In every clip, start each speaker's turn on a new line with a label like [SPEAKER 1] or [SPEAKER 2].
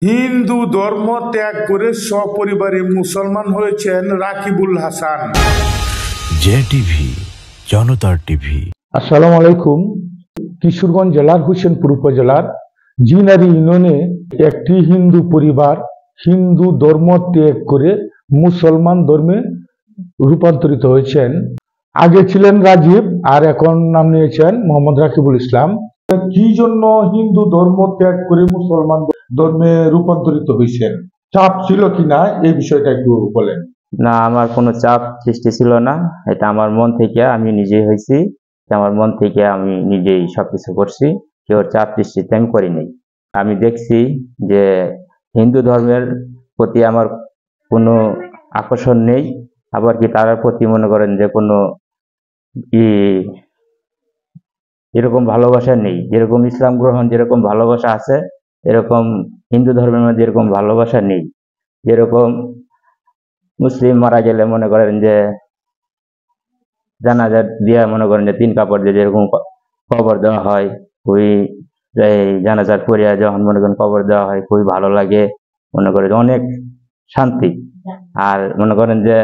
[SPEAKER 1] হিন্দু ধর্ম ত্যাগ করে সপরিবারে মুসলমান হয়েছেন রাকিবুল হাসান।
[SPEAKER 2] জেটিভি, জনতার টিভি।
[SPEAKER 3] আসসালামু আলাইকুম। কিশোরগঞ্জ জেলার হোসেনপুর উপজেলার জিনারি ইউনিয়নে একটি হিন্দু পরিবার হিন্দু ধর্ম ত্যাগ করে মুসলমান ধর্মে রূপান্তরিত হয়েছেন। আগে ছিলেন রাজীব আর এখন নাম নিয়েছেন মোহাম্মদ রাকিবুল ইসলাম। কি জন্য হিন্দু ধর্ম ত্যাগ করে মুসলমান ধর্মে রূপান্তরিত হয়েছেন? চাপ ছিল কিনা এই বিষয়টা একটু বলেন।
[SPEAKER 4] না, আমার কোনো চাপ সৃষ্টি ছিল না। এটা আমার মন থেকে আমি নিজেই হয়েছি। আমার মন থেকে আমি নিজেই সবকিছু করছি। কেউ চাপ সৃষ্টিতে আমি করিনি। আমি দেখছি যে হিন্দু ধর্মের প্রতি আমার কোনো আকর্ষণ নেই, আবার কি তার প্রতি মনে করেন যে কোনো এরকম ভালোবাসা নেই। যেরকম ইসলাম গ্রহণ যেরকম ভালোবাসা আছে, এরকম হিন্দু ধর্মের মধ্যে এরকম ভালোবাসা নেই। যেরকম মুসলিম মারা গেলে মনে করেন যে জানাজা দিয়া মনে করেন যে 3 কাপড় দিয়ে যেরকম কবর দেওয়া হয়, ওই জানাজার পরিয়া যখন মনে করেন কবর দেওয়া হয় খুবই ভালো লাগে, মনে করেন অনেক শান্তি। আর মনে করেন যে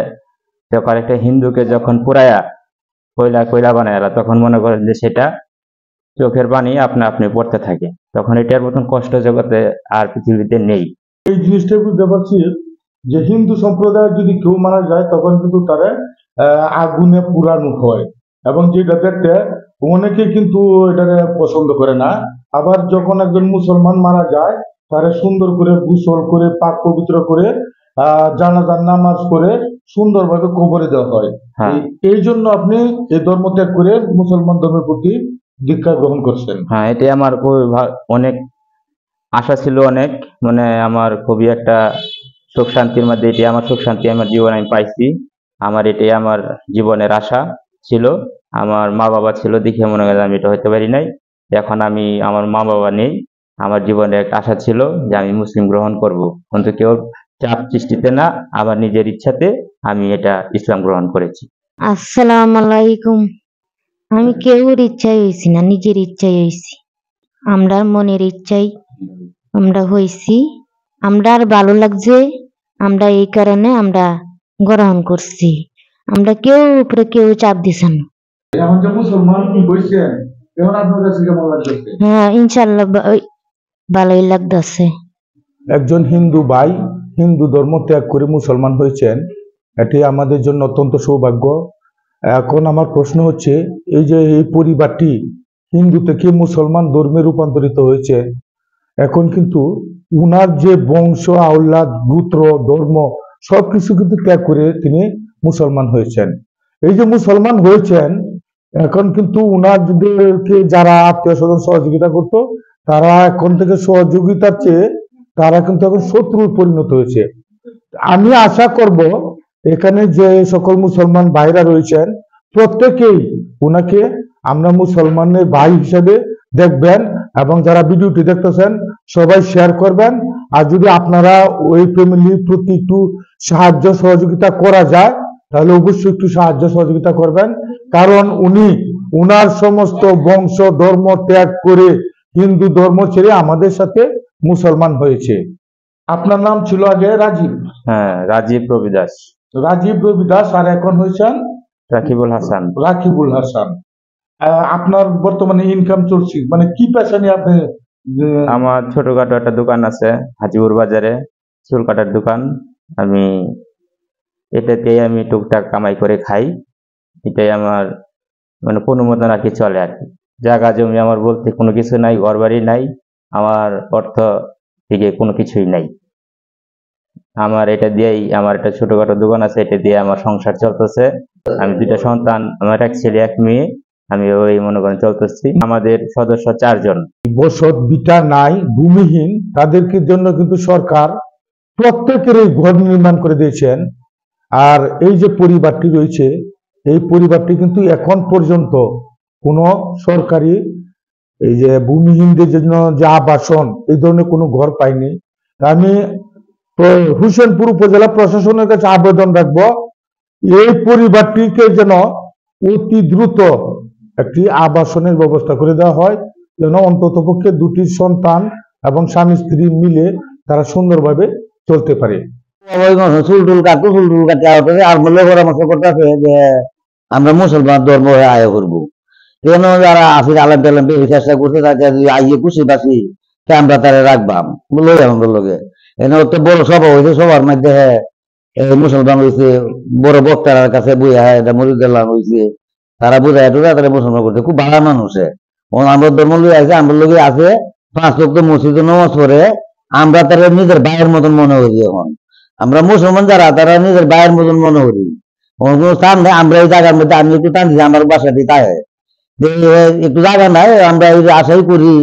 [SPEAKER 4] যখন একটা হিন্দুকে যখন পুরায়া কয়লা বানায় তখন মনে করেন যে সেটা চোখের পানি আপনা আপনি পড়তে থাকে, তখন এটার মতন কষ্ট জগতে আর পৃথিবীতে নেই।
[SPEAKER 3] এই জিনিসটা বুঝতে পারছি যে হিন্দু সম্প্রদায়ের যদি কেউ মারা যায় তখন কিন্তু তারা আগুনে পুরানো হয়, এবং যেটা দেখতে অনেকে কিন্তু এটা পছন্দ করে না। আবার যখন একজন মুসলমান মারা যায় তারা সুন্দর করে গোসল করে পাক পবিত্র করে জানাজার নামাজ করে সুন্দরভাবে কবরে দেওয়া হয়। এই জন্য আপনি এই ধর্ম ত্যাগ করে মুসলমান ধর্মের প্রতি দীক্ষা গ্রহণ করছেন।
[SPEAKER 4] হ্যাঁ, এটাই আমার খুবই অনেক আশা ছিল, অনেক মানে আমার খুবই একটা সুখ শান্তির মধ্যে এটাই আমার সুখ শান্তি আমার জীবনে আমি পাইছি। আমার এটাই আমার জীবনের আশা ছিল। আমার মা বাবা ছিল দেখে মনে করেন আমি এটা হতে পারি নাই। এখন আমি আমার মা বাবা নেই, আমার জীবনে একটা আশা ছিল যে আমি মুসলিম গ্রহণ করব, কিন্তু কেউ চাপ সৃষ্টিতে না, আমার নিজের ইচ্ছাতে আমি এটা ইসলাম গ্রহণ করেছি।
[SPEAKER 5] আসসালামু আলাইকুম। আমি কেউর ইচ্ছাই হয়েছি না, নিজের ইচ্ছাই হয়েছি। আমরা মনের ইচ্ছাই আমরা হয়েছি, আমরা আর ভালো লাগছে, আমরা এই কারণে আমরা গ্রহণ করছি। আমরা কেউ উপরে কেউ চাপ দিছে না।
[SPEAKER 3] এখন যে মুসলমান হইছেন এখন আপনার কাছে কেমন লাগতেছে?
[SPEAKER 5] হ্যাঁ, ইনশাআল্লাহ ভালোই লাগতেছে।
[SPEAKER 3] একজন হিন্দু ভাই হিন্দু ধর্ম ত্যাগ করে মুসলমান হয়েছেন, এটি আমাদের জন্য অত্যন্ত সৌভাগ্য। এখন আমার প্রশ্ন হচ্ছে, এই যে এই পরিবারটি হিন্দু থেকে মুসলমান ধর্মে রূপান্তরিত হয়েছে, এখন কিন্তু উনার যে বংশ আওলাদ গোত্র ধর্ম সবকিছু কিন্তু ত্যাগ করে তিনি মুসলমান হয়েছেন। এই যে মুসলমান হয়েছেন, এখন কিন্তু উনাদেরকে যারা আত্মীয় স্বজন সহযোগিতা করতো তারা এখন থেকে সহযোগিতার চেয়ে তারা কিন্তু এখন শত্রুর পরিণত হয়েছে। আমি আশা করব এখানে যে সকল মুসলমান ভাইরা রয়েছেন প্রত্যেকেই উনাকে আমরা মুসলমানের ভাই হিসেবে দেখবেন, এবং যারা ভিডিওটি দেখতেছেন সবাই শেয়ার করবেন। আর যদি আপনারা ওই ফ্যামিলির প্রতি একটু সাহায্য সহযোগিতা করা যায় তাহলে অবশ্যই একটু সাহায্য সহযোগিতা করবেন, কারণ উনি উনার সমস্ত বংশ ধর্ম ত্যাগ করে হিন্দু ধর্ম ছেড়ে আমাদের সাথে মুসলমান হয়েছে। আপনার নাম ছিল আগে রাজীব?
[SPEAKER 4] হ্যাঁ, রাজীব রবি দাস।
[SPEAKER 3] রাজীব রবি দাস, আর এখন হয়েছেন
[SPEAKER 4] রাকিবুল হাসান।
[SPEAKER 3] রাকিবুল হাসান। আপনার বর্তমানে ইনকাম চলছে মানে কি পেশা নিয়ে আপনি?
[SPEAKER 4] আমার ছোটখাটো একটা দোকান আছে হাজিপুর বাজারে, চুল কাটার দোকান। আমি এটাতেই আমি টুকটাক কামাই করে খাই। এটাই আমার মানে কোনো মতন আর কি চলে আর কি। জায়গা জমি আমার বলতে কোনো কিছু নাই, ঘর বাড়ি নাই, আমার অর্থ থেকে কোনো কিছুই নাই। আমার এটা দিয়েই আমার একটা ছোটখাটো দোকান আছে, এটা দিয়ে আমার সংসার চলতেছে। আমি 2টা সন্তান, আমার এক ছেলে এক মেয়ে, আমি ওই মনে করেন চলতেছি। আমাদের সদস্য 4 জন।
[SPEAKER 3] বসত বিটা নাই, ভূমিহীন, তাদেরকে জন্য কিন্তু সরকার প্রত্যেকের এই ঘর নির্মাণ করে দিয়েছেন। আর এই যে পরিবারটি রয়েছে এই পরিবারটি কিন্তু এখন পর্যন্ত কোনো সরকারি এই যে ভূমিহীনদের জন্য যে আবাসন এই ধরনের কোনো ঘর পাইনি। আমি হোসেনপুর উপজেলা প্রশাসনের কাছে আবেদন রাখবো এই পরিবারটিকে যেন অতি দ্রুত একটি আবাসনের ব্যবস্থা করে দেওয়া হয়, যেন অন্ততপক্ষে 2টি সন্তান এবং স্বামী স্ত্রী মিলে তারা সুন্দরভাবে চলতে পারে।
[SPEAKER 6] চুল টুল কাটতে আর বললে পরামর্শ করতেছে যে আমরা মুসলমান ধর্ম হয়ে আয় করবো। কেন যারা আসির আলাম টালাম চেষ্টা করতে থাকে আইয়ে খুশি বাসি আমরা তারা রাখবাম লই আমাদের লগে এনে তো বড় সভা হয়েছে, সবার মধ্যে মুসলমান হয়েছে, বড় বক্তার কাছে বুঝা এটা মরিদুল্লাহ হয়েছে, তারা বুঝায় টুঝা তারা মুসলমান করছে, খুব ভালো মানুষে আমরা ধর্ম লই আছে, আমরা লগে আছে 5 ওয়াক্ত মসজিদে নামাজ পড়ে, আমরা তারা নিজের ভাইয়ের মতন মনে করি। এখন আমরা মুসলমান যারা তারা নিজের ভাইয়ের মতন মনে করি। কোনো স্থান নেই, আমরা এই জায়গার মধ্যে আমি একটু টানছি আমার বাসাটি তাই একটু জায়গা নাই, আমরা এই আশাই করি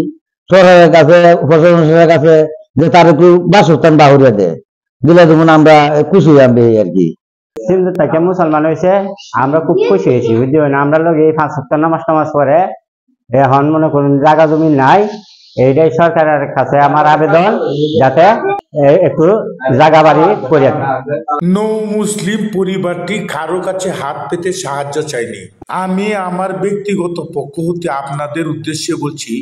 [SPEAKER 6] সরকারের কাছে প্রশাসনের কাছে যে তার একটু বাসস্থান বাহুরিয়া দেয় দিলে যেমন আমরা খুশি হবে আর কি।
[SPEAKER 7] সিন্ধু থেকে মুসলমান হয়েছে আমরা খুব খুশি হয়েছি, বুঝলি না? আমরা লোক এই 5 ওয়াক্ত নামাজ পড়ে এখন মনে করুন জায়গা জমি নাই, এইটাই সরকারের কাছে আমার আবেদন যাতে একটু জায়গা বাড়ি করে দেয়।
[SPEAKER 1] নৌ মুসলিম পরিবারটি কারো কাছে হাত পেতে সাহায্য চাইনি। আমি আমার ব্যক্তিগত পক্ষ হতে আপনাদের উদ্দেশ্যে বলছি,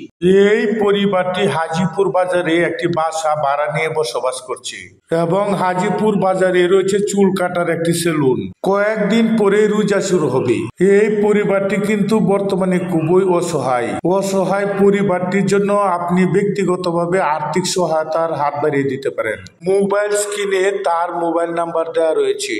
[SPEAKER 1] এই পরিবারটি হাজিপুর বাজারে একটি বাসা ভাড়া নিয়ে বসবাস করছে এবং হাজিপুর বাজারে রয়েছে চুল কাটার একটি সেলুন। কয়েকদিন পরে রোজা শুরু হবে। এই পরিবারটি কিন্তু বর্তমানে খুবই অসহায় পরিবারটির জন্য আপনি ব্যক্তিগতভাবে আর্থিক সহায়তার হাত বাড়িয়ে দিতে পারেন। মোবাইল স্ক্রিনে তার মোবাইল নাম্বার দেওয়া রয়েছে।